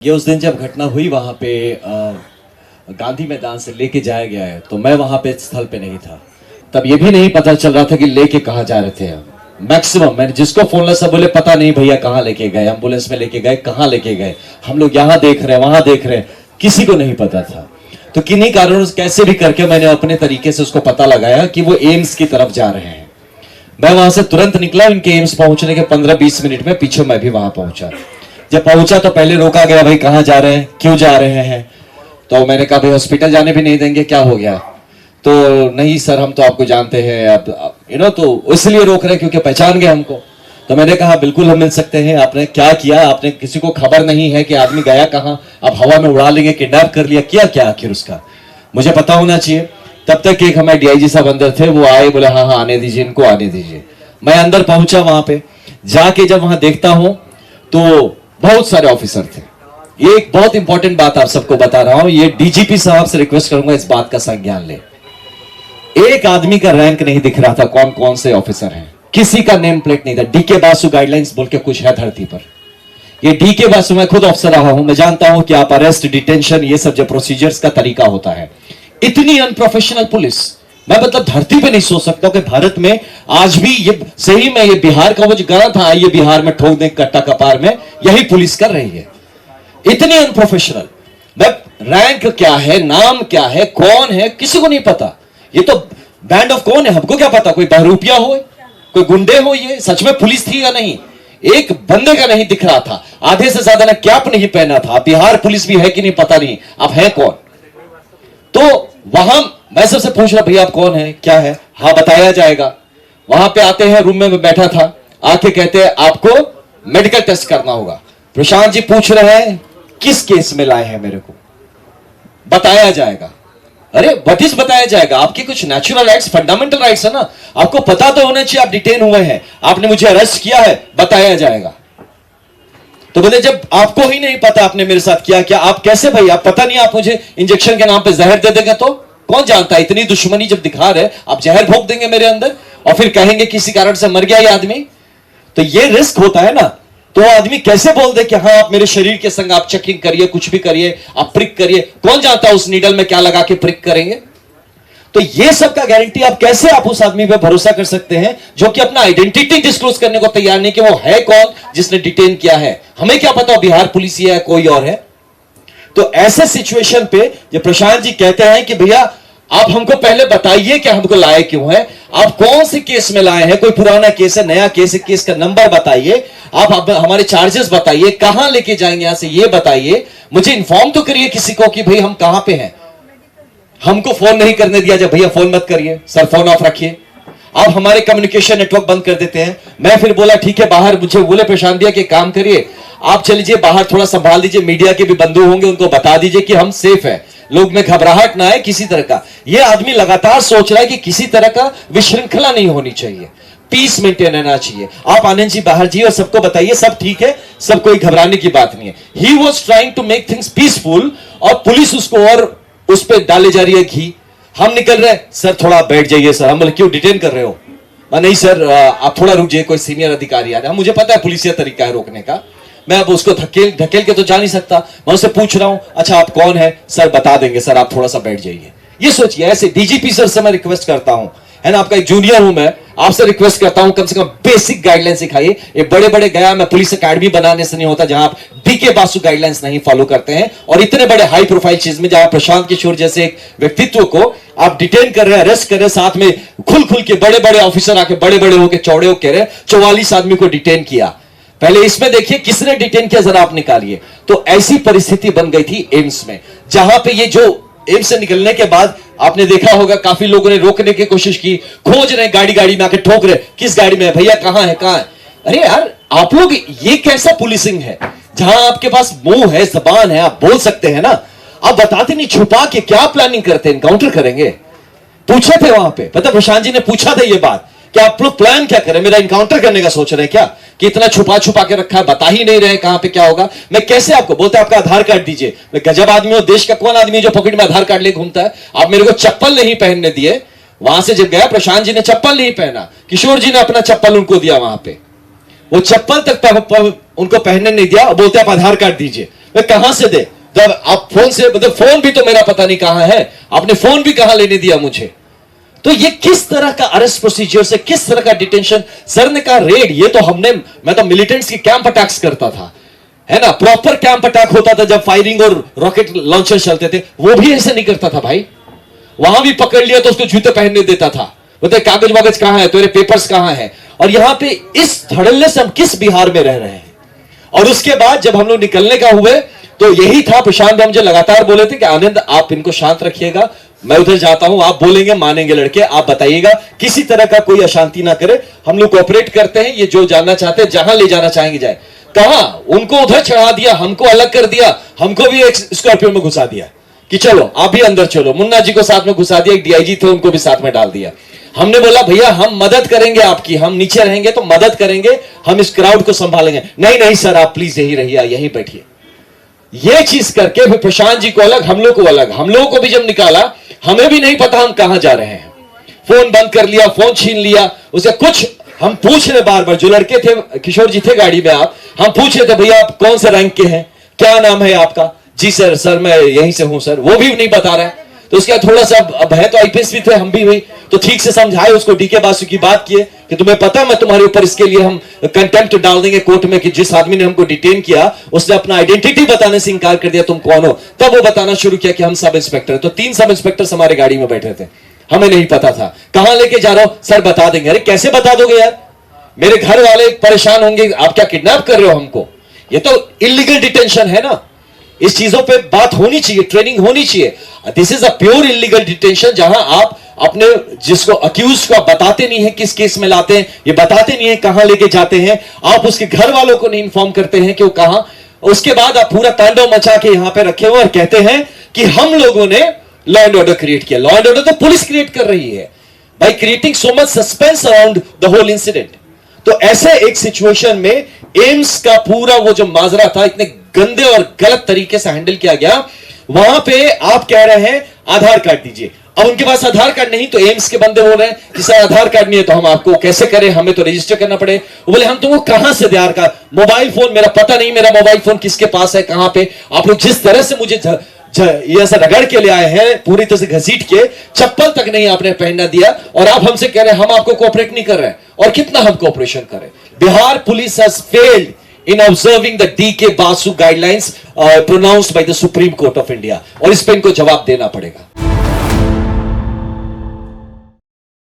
ये उस दिन जब घटना हुई वहां पे गांधी मैदान से लेके जाया गया है, तो मैं वहां पे स्थल पे नहीं था। तब ये भी नहीं पता चल रहा था कि लेके कहाँ जा रहे थे हम। मैक्सिमम मैंने जिसको फोन लगा सब बोले पता नहीं भैया कहाँ लेके गए, एम्बुलेंस में लेके गए, कहाँ लेके गए, हम लोग यहाँ देख रहे हैं वहां देख रहे हैं, किसी को नहीं पता था। तो किन्हीं कारणों से कैसे भी करके मैंने अपने तरीके से उसको पता लगाया कि वो एम्स की तरफ जा रहे हैं। मैं वहां से तुरंत निकला, इनके एम्स पहुंचने के 15-20 मिनट में पीछे मैं भी वहां पहुंचा। जब पहुंचा तो पहले रोका गया, भाई कहाँ जा रहे हैं, क्यों जा रहे हैं। तो मैंने कहा भाई हॉस्पिटल जाने भी नहीं देंगे, क्या हो गया। तो नहीं सर हम तो आपको जानते हैं, आप तो इसलिए रोक रहे हैं क्योंकि पहचान गए हमको। तो मैंने कहा बिल्कुल हम मिल सकते हैं। आपने क्या किया, आपने किसी को खबर नहीं है कि आदमी गया कहाँ, आप हवा में उड़ा लेंगे, किडनैप कर लिया, किया क्या आखिर उसका, मुझे पता होना चाहिए। तब तक एक हमारे डीआईजी साहब अंदर थे, वो आए, बोले हाँ आने दीजिए इनको, आने दीजिए। मैं अंदर पहुंचा, वहां पे जाके जब वहां देखता हूं तो बहुत सारे ऑफिसर थे। ये एक बहुत इंपॉर्टेंट बात आप सबको बता रहा हूं, ये डीजीपी साहब से रिक्वेस्ट करूंगा इस बात का संज्ञान ले। एक आदमी का रैंक नहीं दिख रहा था, कौन कौन से ऑफिसर हैं, किसी का नेम प्लेट नहीं था। डीके बासु गाइडलाइंस बोल के कुछ है धरती पर। ये डीके बासु, मैं खुद ऑफिसर रहा हूं, मैं जानता हूं कि आप अरेस्ट, डिटेंशन, ये सब जो प्रोसीजर्स का तरीका होता है। इतनी अनप्रोफेशनल पुलिस मैं मतलब धरती पे नहीं सोच सकता कि भारत में आज भी ये सही में, ये बिहार का वो जो गला था, ये बिहार में ठोक दे कट्टा कपार में, यही पुलिस कर रही है। इतनी अनप्रोफेशनल। रैंक क्या है, नाम क्या है, कौन है, किसी को नहीं पता। ये तो बैंड ऑफ कौन है, हमको क्या पता, कोई बहरूपिया हो, कोई गुंडे हो, ये सच में पुलिस थी या नहीं, एक बंदे का नहीं दिख रहा था। आधे से ज्यादा ने कैप नहीं पहना था। बिहार पुलिस भी है कि नहीं पता नहीं, आप है कौन। तो वहां मैं सबसे पूछ रहा, भैया आप कौन है, क्या है, हाँ बताया जाएगा। वहां पे आते हैं, रूम में बैठा था, आके कहते हैं आपको मेडिकल टेस्ट करना होगा। प्रशांत जी पूछ रहे हैं किस केस में लाए हैं मेरे को, बताया जाएगा। अरे व्हाट इज बताया जाएगा, आपके कुछ नेचुरल राइट्स, फंडामेंटल राइट्स है ना, आपको पता तो होना चाहिए आप डिटेन हुए हैं, आपने मुझे अरेस्ट किया है, बताया जाएगा। तो बोले जब आपको ही नहीं पता आपने मेरे साथ किया क्या, आप कैसे भाई, आप पता नहीं, आप मुझे इंजेक्शन के नाम पे जहर दे देंगे तो कौन जानता है। इतनी दुश्मनी जब दिखा रहे, आप जहर भोंक देंगे मेरे अंदर और फिर कहेंगे किसी कारण से मर गया ये आदमी, तो ये रिस्क होता है ना। तो आदमी कैसे बोल दे कि हाँ आप मेरे शरीर के संग आप चेकिंग करिए, कुछ भी करिए, आप प्रिक करिए, कौन जानता है उस नीडल में क्या लगा के प्रिक करेंगे। तो ये सब का गारंटी आप कैसे, आप उस आदमी पे भरोसा कर सकते हैं जो कि अपना आइडेंटिटी डिस्क्लोज करने को तैयार नहीं कि वो है कौन जिसने डिटेन किया है। हमें क्या पता बिहार पुलिस ही है कोई और है। तो ऐसे सिचुएशन पे जो प्रशांत जी कहते हैं कि भैया आप हमको पहले बताइए कि हमको लाए क्यों है, आप कौन से केस में लाए हैं, कोई पुराना केस है, नया केस है, केस का नंबर बताइए, आप हमारे चार्जेस बताइए, कहां लेके जाएंगे यहां से ये बताइए, मुझे इन्फॉर्म तो करिए किसी को कि भाई हम कहां पे हैं। हमको फोन नहीं करने दिया, जब भैया फोन मत करिए सर, फोन ऑफ रखिए। आप हमारे कम्युनिकेशन नेटवर्क बंद कर देते हैं। मैं फिर बोला ठीक है बाहर, मुझे बोले प्रशांत भैया कि काम करिए आप चल लीजिए बाहर, थोड़ा संभाल दीजिए, मीडिया के भी बंधु होंगे उनको बता दीजिए कि हम सेफ है, लोग में घबराहट ना है किसी तरह का। यह आदमी लगातार सोच रहा है कि किसी तरह का विश्रृंखला नहीं होनी चाहिए, पीस मेंटेन रहना चाहिए। आप आनंद जी बाहर जी और सबको बताइए सब ठीक है, सब कोई घबराने की बात नहीं है। He was trying to make things peaceful और पुलिस उसको और उस पर डाले जा रही है घी। हम निकल रहे, सर थोड़ा बैठ जाइए सर। हम बोले क्यों डिटेन कर रहे हो, नहीं सर आप थोड़ा रुक जाइए, कोई सीनियर अधिकारी आ रहे हैं। मुझे पता है पुलिस तरीका है रोकने का, मैं अब उसको धकेल के तो जा नहीं सकता। मैं उससे पूछ रहा हूं अच्छा आप कौन है, सर बता देंगे सर, आप थोड़ा सा बैठ जाइए। ये सोचिए, ऐसे डीजीपी सर से मैं रिक्वेस्ट करता हूं, है ना, आपका एक जूनियर हूं मैं, आपसे रिक्वेस्ट करता हूं कम से कम बेसिक गाइडलाइन सिखाइए। ये बड़े बड़े गया मैं पुलिस अकेडमी बनाने से नहीं होता जहां आप डीके बासु गाइडलाइंस नहीं फॉलो करते हैं, और इतने बड़े हाई प्रोफाइल चीज में जहां प्रशांत किशोर जैसे एक व्यक्तित्व को आप डिटेन कर रहे हैं, अरेस्ट कर रहे हैं, साथ में खुल के बड़े बड़े ऑफिसर आके बड़े बड़े होकर चौड़े होकर कह रहे 44 आदमी को डिटेन किया। पहले इसमें देखिए किसने डिटेन किया, जरा आप निकालिए। तो ऐसी परिस्थिति बन गई थी एम्स में, जहां पे ये जो एम्स से निकलने के बाद आपने देखा होगा काफी लोगों ने रोकने की कोशिश की, खोज रहे, गाड़ी में आके ठोक रहे, किस गाड़ी में है भैया, कहां है कहां है। अरे यार आप लोग, ये कैसा पुलिसिंग है जहां आपके पास मुंह है, जबान है, आप बोल सकते हैं ना, आप बताते नहीं, छुपा के क्या प्लानिंग करते हैं, एनकाउंटर करेंगे। पूछे थे वहां पे, पता प्रशांत जी ने पूछा था ये बात कि आप लोग प्लान क्या करें, मेरा इनकाउंटर करने का सोच रहे हैं क्या, कि इतना छुपा के रखा है, बता ही नहीं रहे कहां पे क्या होगा। मैं कैसे आपको बोलते आपका आधार कार्ड दीजिए, मैं गजब आदमी हूं, देश का कौन आदमी है जो पॉकेट में आधार कार्ड ले घूमता है। आप मेरे को चप्पल नहीं पहनने दिए, वहां से जब गया प्रशांत जी ने चप्पल नहीं पहना, किशोर जी ने अपना चप्पल उनको दिया, वहां पे वो चप्पल तक उनको पहनने नहीं दिया, बोलते आप आधार कार्ड दीजिए। मैं कहां से दे? जब आप फोन से, मतलब फोन भी तो मेरा पता नहीं कहां है, आपने फोन भी कहां लेने दिया मुझे? तो ये किस तरह का अरेस्ट प्रोसीजर से, किस तरह का डिटेंशन? सर ने कहा रेड, ये तो हमने, मैं तो मिलिटेंट्स की कैंप अटैक्स करता था, है ना, प्रॉपर कैंप अटैक होता था जब फायरिंग और रॉकेट लॉन्चर चलते थे, वो भी ऐसे नहीं करता था भाई। वहां भी पकड़ लिया तो उसको जूते पहनने देता था, बोलते कागज वागज कहां है, तेरे पेपर्स कहां है? और यहां पे इस धड़ल्ले से हम किस बिहार में रह रहे हैं? और उसके बाद जब हम लोग निकलने का हुए तो यही था, प्रशांत भाई मुझे लगातार बोले थे कि आनंद आप इनको शांत रखिएगा, मैं उधर जाता हूं, आप बोलेंगे मानेंगे लड़के, आप बताइएगा, किसी तरह का कोई अशांति ना करे, हम लोग कोऑपरेट करते हैं, ये जो जानना चाहते हैं जहां ले जाना चाहेंगे जाए। कहा उनको उधर चढ़ा दिया, हमको अलग कर दिया, हमको भी एक स्कॉर्पियो में घुसा दिया कि चलो आप भी अंदर चलो, मुन्ना जी को साथ में घुसा दिया, एक डीआईजी थे उनको भी साथ में डाल दिया। हमने बोला भैया हम मदद करेंगे आपकी, हम नीचे रहेंगे तो मदद करेंगे, हम इस क्राउड को संभालेंगे। नहीं नहीं सर आप प्लीज यही रहिए, यहीं बैठिए। ये चीज करके फिर प्रशांत जी को अलग, हम लोग को अलग, हम लोगों को भी जब निकाला हमें भी नहीं पता हम कहां जा रहे हैं, फोन बंद कर लिया, फोन छीन लिया, उसे कुछ हम पूछ रहे बार बार, जो लड़के थे, किशोर जी थे गाड़ी में, आप, हम पूछ रहे थे भैया आप कौन से रैंक के हैं, क्या नाम है आपका? जी सर, सर मैं यहीं से हूं सर, वो भी नहीं बता रहा है। तो उसके बाद थोड़ा सा, अब है तो आईपीएस भी थे, हम भी हुई, तो ठीक से समझाए उसको, डीके बासु की बात किए कि तुम्हें पता है मैं तुम्हारे ऊपर इसके लिए हम कंटेम्प्ट डाल देंगे कोर्ट में कि जिस आदमी ने हमको डिटेन किया उसने अपना आइडेंटिटी बताने से इंकार कर दिया, तुम कौन हो? तब वो बताना शुरू किया कि हम सब इंस्पेक्टर। तो 3 सब इंस्पेक्टर हमारे गाड़ी में बैठे थे, हमें नहीं पता था कहां लेके जा रहा हूं, सर बता देंगे। अरे कैसे बता दोगे यार, मेरे घर वाले परेशान होंगे, आप क्या किडनैप कर रहे हो हमको? ये तो इलीगल डिटेंशन है ना, इस चीजों पे बात होनी चाहिए, ट्रेनिंग होनी चाहिए। This is a pure illegal detention, जहां आप अपने जिसको अक्यूज को आप बताते नहीं है किस केस में लाते हैं, ये बताते नहीं है कहां लेके जाते हैं, आप उसके घर वालों को नहीं इन्फॉर्म करते हैं कि वो कहां। उसके बाद आप पूरा तांडव मचा के यहां पे रखे हुए और कहते हैं कि हम लोगों ने लॉ एंड ऑर्डर क्रिएट किया। लॉ एंड ऑर्डर तो पुलिस क्रिएट कर रही है by creating so much suspense around the whole incident. तो ऐसे एक सिचुएशन में एम्स का पूरा वो जो माजरा था, इतने गंदे और गलत तरीके से हैंडल किया गया। वहां पे आप कह रहे हैं आधार कार्ड दीजिए, अब उनके पास आधार कार्ड नहीं, तो एम्स के बंदे बोल रहे हैं कि सर आधार कार्ड नहीं है तो हम आपको कैसे करें, हमें तो रजिस्टर करना पड़े। वो बोले हम तुमको कहां से आधार कार्ड, मोबाइल फोन मेरा पता नहीं, मेरा मोबाइल फोन किसके पास है, कहां पे? आप लोग जिस तरह से मुझे ये ऐसा रगड़ के ले आए हैं, पूरी तरह से घसीट के, चप्पल तक नहीं आपने पहनना दिया, और आप हमसे कह रहे हैं हम आपको कोऑपरेट नहीं कर रहे हैं। और कितना हम कोऑपरेशन करें? Bihar police has failed in observing the DK Basu guidelines pronounced by the Supreme Court of India, और इस पे इनको जवाब देना पड़ेगा।